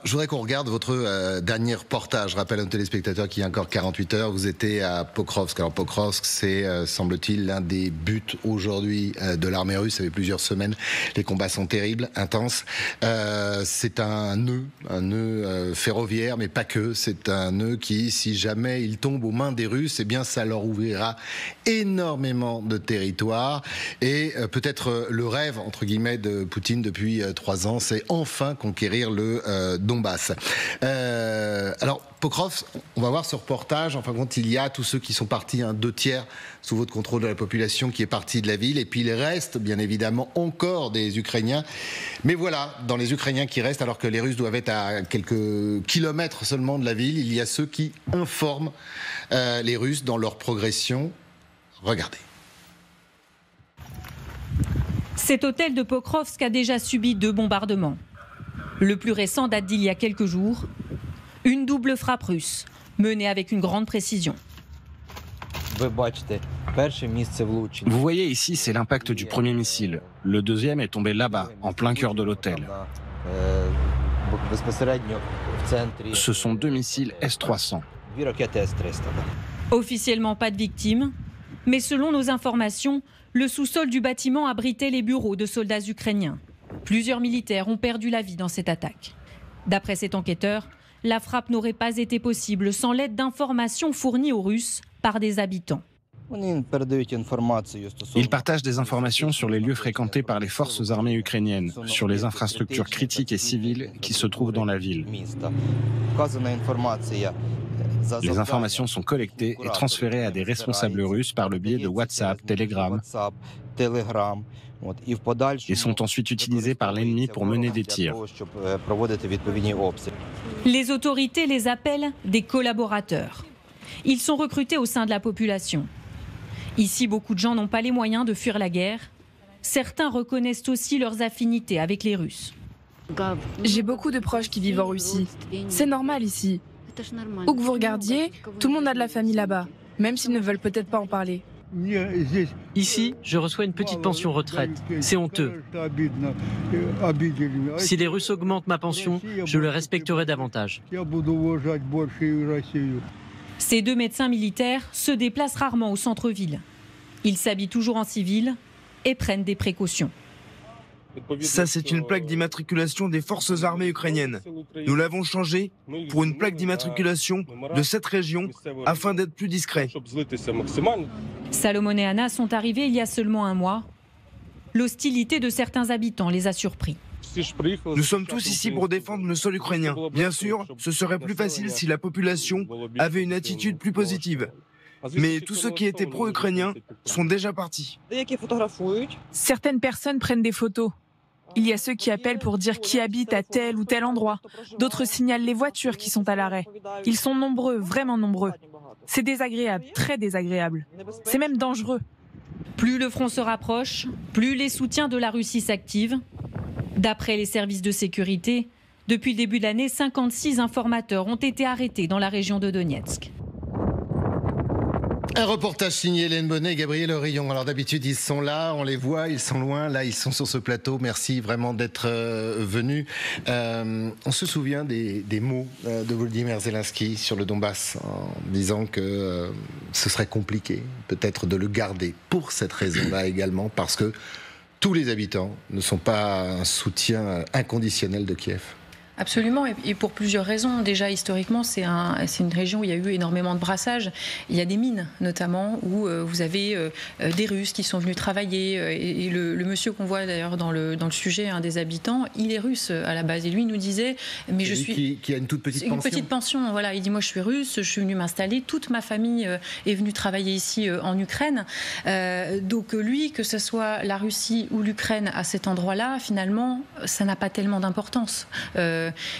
je voudrais qu'on regarde votre dernier reportage. Je rappelle à nos téléspectateurs qu'il y a encore 48 heures, vous étiez à Pokrovsk. Alors Pokrovsk, c'est, semble-t-il, l'un des buts aujourd'hui de l'armée russe. Ça fait plusieurs semaines. Les combats sont terribles, intenses. C'est un nœud ferroviaire, mais pas que. C'est un nœud qui, si jamais il tombe aux mains des Russes, eh bien, ça leur ouvrira énormément de territoire. Et peut-être le rêve, entre guillemets, de Poutine depuis 3 ans, c'est enfin conquérir le Donbass. Alors, Pokrovsk, on va voir ce reportage. En fin de compte, il y a tous ceux qui sont partis, 2/3 sous votre contrôle de la population qui est partie de la ville. Et puis il reste, bien évidemment, encore des Ukrainiens. Mais voilà, dans les Ukrainiens qui restent, alors que les Russes doivent être à quelques kilomètres seulement de la ville, il y a ceux qui informent les Russes dans leur progression. Regardez. Cet hôtel de Pokrovsk a déjà subi 2 bombardements. Le plus récent date d'il y a quelques jours. Une double frappe russe, menée avec une grande précision. Vous voyez ici, c'est l'impact du premier missile. Le deuxième est tombé là-bas, en plein cœur de l'hôtel. Ce sont 2 missiles S-300. Officiellement pas de victimes, mais selon nos informations, le sous-sol du bâtiment abritait les bureaux de soldats ukrainiens. Plusieurs militaires ont perdu la vie dans cette attaque. D'après cet enquêteur, la frappe n'aurait pas été possible sans l'aide d'informations fournies aux Russes par des habitants. Ils partagent des informations sur les lieux fréquentés par les forces armées ukrainiennes, sur les infrastructures critiques et civiles qui se trouvent dans la ville. Les informations sont collectées et transférées à des responsables russes par le biais de WhatsApp, Telegram, et sont ensuite utilisées par l'ennemi pour mener des tirs. Les autorités les appellent des collaborateurs. Ils sont recrutés au sein de la population. Ici, beaucoup de gens n'ont pas les moyens de fuir la guerre. Certains reconnaissent aussi leurs affinités avec les Russes. J'ai beaucoup de proches qui vivent en Russie. C'est normal ici. Où que vous regardiez, tout le monde a de la famille là-bas, même s'ils ne veulent peut-être pas en parler. Ici, je reçois une petite pension retraite. C'est honteux. Si les Russes augmentent ma pension, je le respecterai davantage. Ces 2 médecins militaires se déplacent rarement au centre-ville. Ils s'habillent toujours en civil et prennent des précautions. Ça, c'est une plaque d'immatriculation des forces armées ukrainiennes. Nous l'avons changée pour une plaque d'immatriculation de cette région afin d'être plus discret. Salomon et Anna sont arrivés il y a seulement 1 mois. L'hostilité de certains habitants les a surpris. Nous sommes tous ici pour défendre le sol ukrainien. Bien sûr, ce serait plus facile si la population avait une attitude plus positive. Mais tous ceux qui étaient pro-ukrainiens sont déjà partis. Certaines personnes prennent des photos. Il y a ceux qui appellent pour dire qui habite à tel ou tel endroit. D'autres signalent les voitures qui sont à l'arrêt. Ils sont nombreux, vraiment nombreux. C'est désagréable, très désagréable. C'est même dangereux. Plus le front se rapproche, plus les soutiens de la Russie s'activent. D'après les services de sécurité, depuis le début de l'année, 56 informateurs ont été arrêtés dans la région de Donetsk. Un reportage signé Hélène Bonnet et Gabriel Aurillon. Alors d'habitude, ils sont là, on les voit, ils sont loin. Là, ils sont sur ce plateau. Merci vraiment d'être venus. On se souvient des mots de Volodymyr Zelensky sur le Donbass en disant que ce serait compliqué peut-être de le garder pour cette raison-là également, parce que tous les habitants ne sont pas un soutien inconditionnel de Kiev. Absolument, et pour plusieurs raisons. Déjà, historiquement, c'est une région où il y a eu énormément de brassage. Il y a des mines, notamment, où vous avez des Russes qui sont venus travailler. Et le monsieur qu'on voit d'ailleurs dans le sujet, un des habitants, il est russe à la base. Et lui nous disait, mais je suis... Qui a une toute petite pension. Une petite pension, voilà. Il dit, moi je suis russe, je suis venu m'installer. Toute ma famille est venue travailler ici en Ukraine. Donc lui, que ce soit la Russie ou l'Ukraine à cet endroit-là, finalement, ça n'a pas tellement d'importance.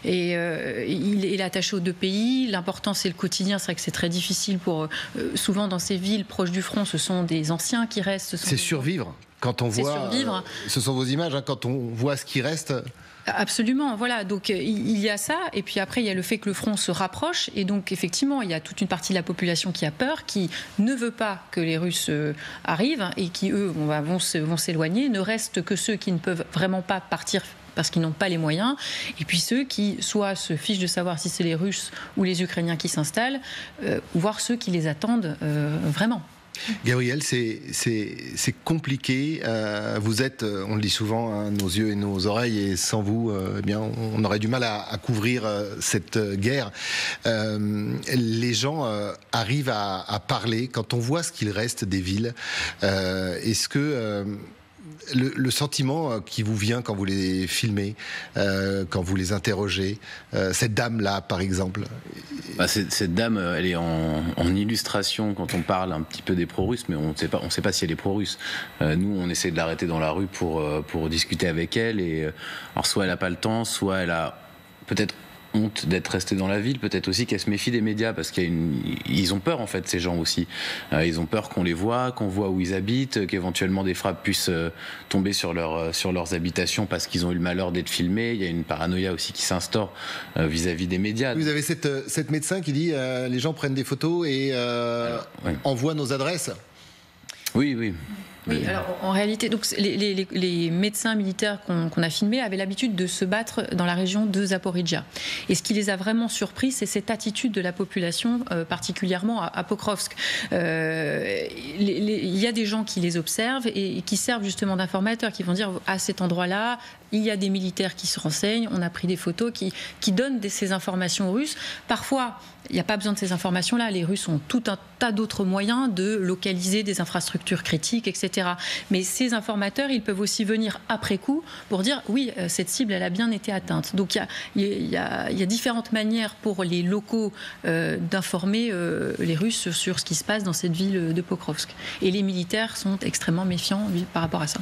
Il est attaché aux 2 pays. L'important, c'est le quotidien. C'est vrai que c'est très difficile pour... souvent, dans ces villes proches du front, ce sont des anciens qui restent. C'est survivre. Quand on voit... survivre. Ce sont vos images, hein, quand on voit ce qui reste... Absolument, voilà. Donc il y a ça, et puis après il y a le fait que le front se rapproche, et donc effectivement il y a toute une partie de la population qui a peur, qui ne veut pas que les Russes arrivent, et qui eux vont s'éloigner. Ne restent que ceux qui ne peuvent vraiment pas partir parce qu'ils n'ont pas les moyens, et puis ceux qui soit se fichent de savoir si c'est les Russes ou les Ukrainiens qui s'installent, voire ceux qui les attendent vraiment. Gabriel, c'est compliqué. Vous êtes, on le dit souvent, hein, nos yeux et nos oreilles, et sans vous, eh bien, on aurait du mal à couvrir cette guerre. Les gens arrivent à parler quand on voit ce qu'il reste des villes. Est-ce que le sentiment qui vous vient quand vous les filmez, quand vous les interrogez, cette dame-là, par exemple. Cette dame, elle est en illustration quand on parle un petit peu des pro-russes, mais on ne sait pas si elle est pro-russe. Nous, on essaie de l'arrêter dans la rue pour discuter avec elle. Et alors, soit elle n'a pas le temps, soit elle a peut-être honte d'être restée dans la ville, peut-être aussi qu'elle se méfie des médias, parce qu'ils ont peur en fait, ces gens aussi. Ils ont peur qu'on les voit, qu'on voit où ils habitent, qu'éventuellement des frappes puissent tomber sur leurs habitations parce qu'ils ont eu le malheur d'être filmés. Il y a une paranoïa aussi qui s'instaure vis-à-vis des médias. Vous avez cette médecin qui dit les gens prennent des photos et envoient nos adresses. Oui, alors en réalité, donc, les médecins militaires qu'on a filmés avaient l'habitude de se battre dans la région de Zaporijjia. Et ce qui les a vraiment surpris, c'est cette attitude de la population, particulièrement à Pokrovsk. Il y a des gens qui les observent et qui servent justement d'informateurs, qui vont dire à cet endroit-là, il y a des militaires qui se renseignent, on a pris des photos, qui donnent ces informations aux Russes. Parfois, il n'y a pas besoin de ces informations-là. Les Russes ont tout un tas d'autres moyens de localiser des infrastructures critiques, etc. Mais ces informateurs, ils peuvent aussi venir après coup pour dire oui, cette cible, elle a bien été atteinte. Donc il y a différentes manières pour les locaux d'informer les Russes sur ce qui se passe dans cette ville de Pokrovsk. Et les militaires sont extrêmement méfiants par rapport à ça.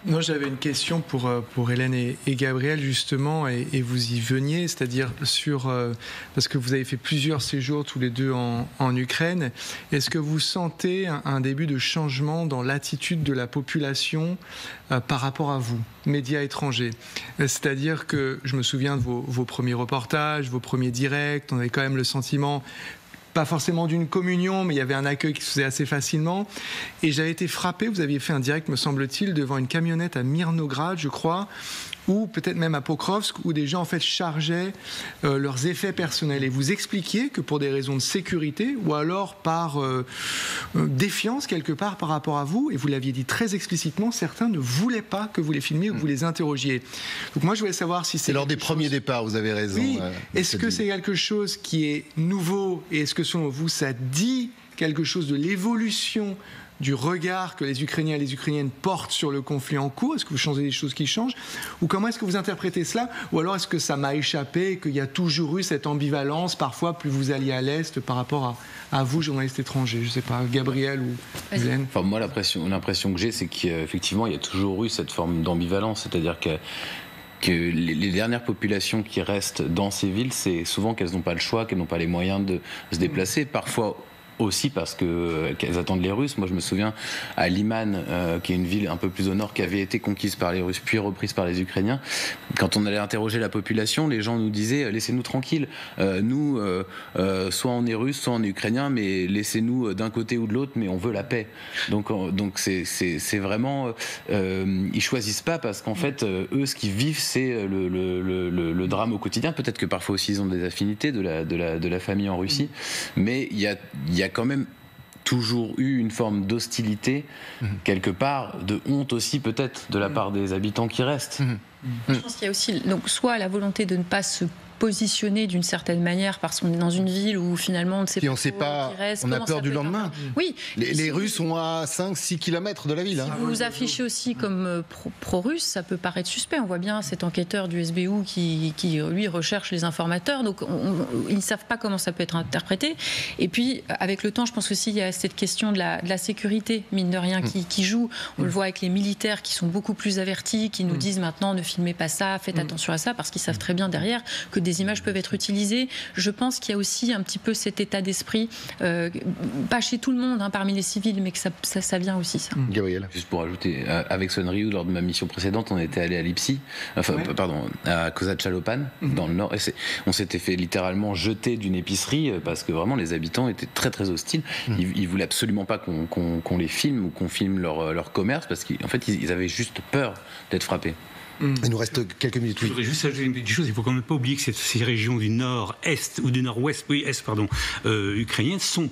Moi, j'avais une question pour Hélène et Gabriel, justement, et vous y veniez, c'est-à-dire parce que vous avez fait plusieurs séjours tous les deux en Ukraine. Est-ce que vous sentez un début de changement dans l'attitude de la population par rapport à vous, médias étrangers? C'est-à-dire que je me souviens de vos premiers reportages, vos premiers directs, on avait quand même le sentiment, pas forcément d'une communion, mais il y avait un accueil qui se faisait assez facilement. Et j'avais été frappé, vous aviez fait un direct, me semble-t-il, devant une camionnette à Mirnograd, je crois, ou peut-être même à Pokrovsk, où des gens en fait chargeaient leurs effets personnels. Et vous expliquiez que pour des raisons de sécurité, ou alors par défiance quelque part par rapport à vous, et vous l'aviez dit très explicitement, certains ne voulaient pas que vous les filmiez ou que vous les interrogiez. Donc moi je voulais savoir si c'est lors des premiers départs, vous avez raison. Oui. Est-ce que c'est quelque chose qui est nouveau, et est-ce que selon vous ça dit quelque chose de l'évolution du regard que les Ukrainiens et les Ukrainiennes portent sur le conflit en cours? Est-ce que vous changez des choses qui changent? Ou comment est-ce que vous interprétez cela? Ou alors est-ce que ça m'a échappé et qu'il y a toujours eu cette ambivalence, parfois plus vous alliez à l'Est par rapport à vous, journalistes étrangers? Je ne sais pas, Gabriel ou Hélène? Enfin, moi, l'impression que j'ai, c'est qu'effectivement, il y a toujours eu cette forme d'ambivalence, c'est-à-dire que les dernières populations qui restent dans ces villes, c'est souvent qu'elles n'ont pas le choix, qu'elles n'ont pas les moyens de se déplacer. Parfois aussi parce qu'elles attendent les Russes. Moi, je me souviens à Liman, qui est une ville un peu plus au nord, qui avait été conquise par les Russes, puis reprise par les Ukrainiens. Quand on allait interroger la population, les gens nous disaient « laissez-nous tranquilles, nous, soit on est russe, soit on est ukrainien, mais laissez-nous d'un côté ou de l'autre, mais on veut la paix ». Donc c'est vraiment... ils choisissent pas parce qu'en fait, eux, ce qu'ils vivent, c'est le drame au quotidien. Peut-être que parfois aussi, ils ont des affinités de la famille en Russie, mais il y a quand même toujours eu une forme d'hostilité, quelque part, de honte aussi peut-être de la part des habitants qui restent. Je pense qu'il y a aussi donc, soit la volonté de ne pas se positionner d'une certaine manière parce qu'on est dans une ville où finalement on ne sait pas, qui reste, on a peur du lendemain. Oui. Les Russes sont à 5-6 km de la ville. Si vous vous affichez aussi comme pro-russe, ça peut paraître suspect. On voit bien cet enquêteur du SBU qui lui recherche les informateurs, donc ils ne savent pas comment ça peut être interprété. Et puis avec le temps, je pense aussi il y a cette question de la sécurité, mine de rien, qui joue. On le voit avec les militaires qui sont beaucoup plus avertis, qui nous disent maintenant ne filmez pas ça, faites attention à ça, parce qu'ils savent très bien derrière que des images peuvent être utilisées. Je pense qu'il y a aussi un petit peu cet état d'esprit, pas chez tout le monde, parmi les civils, mais que ça vient aussi, ça. Gabriel. Juste pour ajouter, avec Sonriou, lors de ma mission précédente, on était allé à Lipsi, à Kozatchalopan, dans le nord, et on s'était fait littéralement jeter d'une épicerie parce que vraiment les habitants étaient très très hostiles. Ils voulaient absolument pas qu'on les filme ou qu'on filme leur commerce parce qu'en fait ils avaient juste peur d'être frappés. Il nous reste quelques minutes. Je voudrais juste ajouter une petite chose. Il ne faut quand même pas oublier que ces régions du nord-est ou du nord-ouest, ukrainiennes sont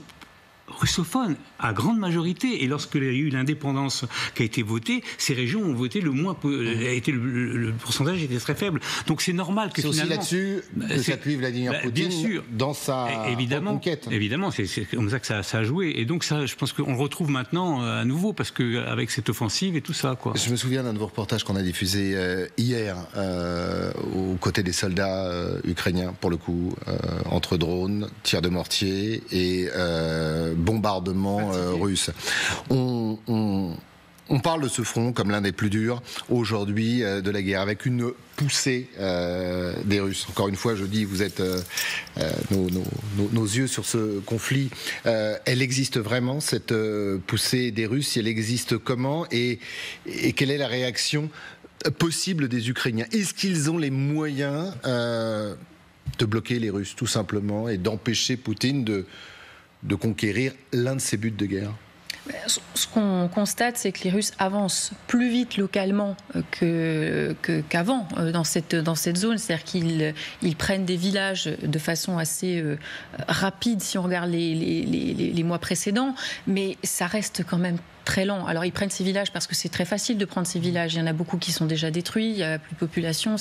russophones à grande majorité, et lorsqu'il y a eu l'indépendance qui a été votée, ces régions ont voté le le pourcentage était très faible. Donc c'est normal que finalement... C'est aussi là-dessus que s'appuie Vladimir Poutine bien sûr, dans sa reconquête. Évidemment, c'est comme ça que ça a joué. Et donc ça, je pense qu'on le retrouve maintenant à nouveau, parce qu'avec cette offensive et tout ça, quoi. Je me souviens d'un de vos reportages qu'on a diffusé hier aux côtés des soldats ukrainiens, pour le coup, entre drones, tirs de mortier et bombardements russes. On parle de ce front comme l'un des plus durs aujourd'hui de la guerre, avec une poussée des Russes. Encore une fois, je dis, vous êtes nos yeux sur ce conflit. Elle existe vraiment, cette poussée des Russes? Si elle existe, comment? Et quelle est la réaction possible des Ukrainiens? Est-ce qu'ils ont les moyens de bloquer les Russes, tout simplement, et d'empêcher Poutine de conquérir l'un de ses buts de guerre? Ce qu'on constate, c'est que les Russes avancent plus vite localement qu'avant dans cette zone. C'est-à-dire qu'ils prennent des villages de façon assez rapide si on regarde les mois précédents, mais ça reste quand même très lent. Alors ils prennent ces villages parce que c'est très facile de prendre ces villages. Il y en a beaucoup qui sont déjà détruits, il n'y a plus de population.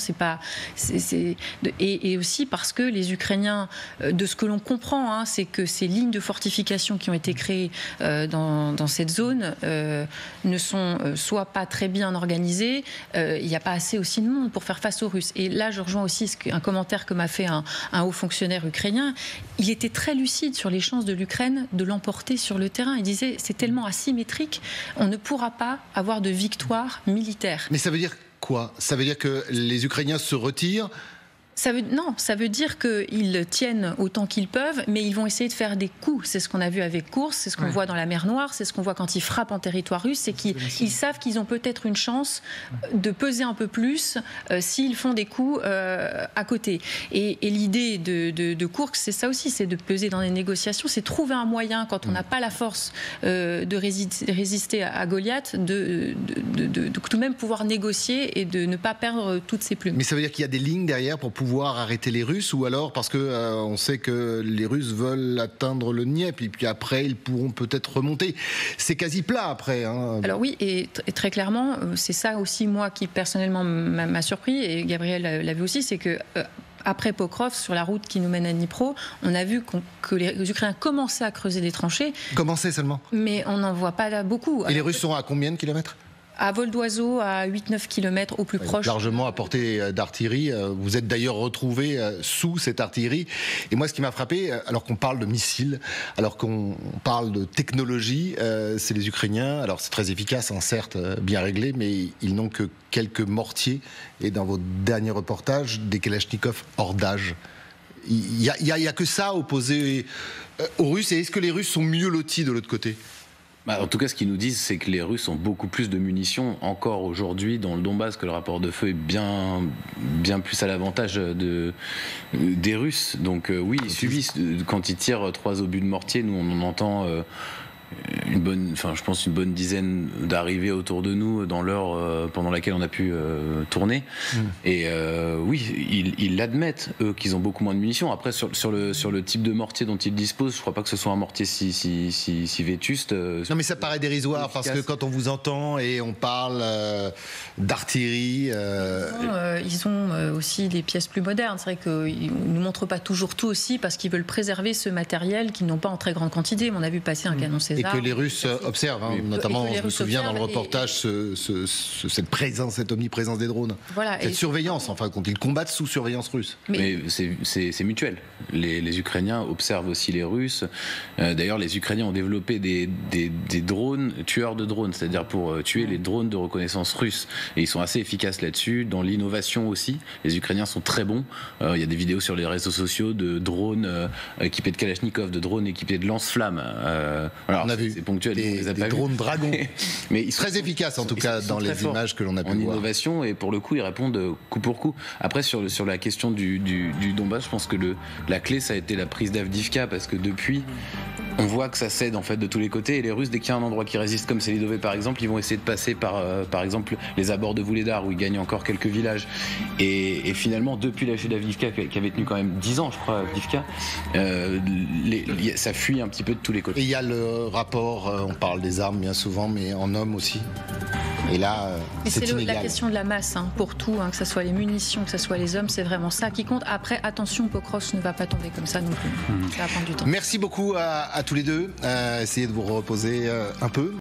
Et aussi parce que les Ukrainiens, de ce que l'on comprend, c'est que ces lignes de fortification qui ont été créées dans cette zone ne sont soit pas très bien organisées, il n'y a pas assez aussi de monde pour faire face aux Russes. Et là, je rejoins aussi un commentaire que m'a fait un haut fonctionnaire ukrainien. Il était très lucide sur les chances de l'Ukraine de l'emporter sur le terrain. Il disait, c'est tellement asymétrique, on ne pourra pas avoir de victoire militaire. Mais ça veut dire quoi? Ça veut dire que les Ukrainiens se retirent? Non, ça veut dire qu'ils tiennent autant qu'ils peuvent, mais ils vont essayer de faire des coups. C'est ce qu'on a vu avec Koursk, c'est ce qu'on voit dans la mer Noire, c'est ce qu'on voit quand ils frappent en territoire russe, c'est qu'ils savent qu'ils ont peut-être une chance de peser un peu plus s'ils font des coups à côté. Et l'idée de Koursk, c'est ça aussi, c'est de peser dans les négociations, c'est trouver un moyen, quand on n'a pas la force de résister à Goliath, de tout de même pouvoir négocier et de ne pas perdre toutes ses plumes. Mais ça veut dire qu'il y a des lignes derrière pour pouvoir arrêter les Russes, ou alors parce que on sait que les Russes veulent atteindre le Dniepr et puis après ils pourront peut-être remonter. C'est quasi plat après. Alors oui, et très clairement, c'est ça aussi moi qui personnellement m'a surpris, et Gabriel l'a vu aussi, c'est que après Pokrovsk, sur la route qui nous mène à Dnipro, on a vu que les Ukrainiens commençaient à creuser des tranchées. Commençaient seulement. Mais on n'en voit pas beaucoup. Et les Russes sont à combien de kilomètres? À vol d'oiseau, à 8-9 km au plus proche. Largement à portée d'artillerie. Vous êtes d'ailleurs retrouvé sous cette artillerie. Et moi, ce qui m'a frappé, alors qu'on parle de missiles, alors qu'on parle de technologie, c'est les Ukrainiens. Alors c'est très efficace, certes, bien réglé, mais ils n'ont que quelques mortiers. Et dans votre dernier reportage, des Kalachnikov hors d'âge. Il n'y a que ça opposé aux Russes. Et est-ce que les Russes sont mieux lotis de l'autre côté? En tout cas, ce qu'ils nous disent, c'est que les Russes ont beaucoup plus de munitions encore aujourd'hui dans le Donbass, que le rapport de feu est bien plus à l'avantage des Russes. Donc oui, ils subissent. Quand ils tirent 3 obus de mortier, nous on en entend je pense une bonne dizaine d'arrivées autour de nous dans l'heure pendant laquelle on a pu tourner. Et oui, ils l'admettent, eux, qu'ils ont beaucoup moins de munitions. Après, sur le type de mortier dont ils disposent, je crois pas que ce soit un mortier si vétuste. Non, mais ça paraît dérisoire, parce que quand on vous entend et on parle d'artillerie... Ils ont aussi des pièces plus modernes. C'est vrai qu'ils ne nous montrent pas toujours tout aussi, parce qu'ils veulent préserver ce matériel qu'ils n'ont pas en très grande quantité. Mais on a vu passer un canon César. Et que les Russes observent, notamment, je me souviens dans le reportage, cette présence, cette omniprésence des drones. Voilà, cette surveillance, quand ils combattent sous surveillance russe. Mais c'est mutuel. Les Ukrainiens observent aussi les Russes. D'ailleurs, les Ukrainiens ont développé des drones, tueurs de drones, c'est-à-dire pour tuer les drones de reconnaissance russes. Et ils sont assez efficaces là-dessus. Dans l'innovation aussi, les Ukrainiens sont très bons. Il y a des vidéos sur les réseaux sociaux de drones équipés de Kalachnikov, de drones équipés de lance-flammes. Alors, on a vu, c'est ponctuel, des drones dragons. Mais ils sont très efficaces, en tout cas, dans les images que l'on a pu voir. En innovation, et pour le coup, ils répondent coup pour coup. Après, sur la question du Donbass, je pense que la clé, ça a été la prise d'Avdivka, parce que depuis, on voit que ça cède en fait de tous les côtés, et les Russes, dès qu'il y a un endroit qui résiste comme Selidové par exemple, ils vont essayer de passer par exemple les abords de Vuhledar où ils gagnent encore quelques villages, et finalement depuis la chute d'Avdiivka qui avait tenu quand même 10 ans je crois, Avdiivka, ça fuit un petit peu de tous les côtés. Et il y a le rapport, on parle des armes bien souvent, mais en hommes aussi. Et là, c'est la question de la masse pour tout, que ce soit les munitions, que ce soit les hommes, c'est vraiment ça qui compte. Après, attention, Pokrovsk ne va pas tomber comme ça non plus. Ça va prendre du temps. Merci beaucoup à tous les deux. Essayez de vous reposer un peu.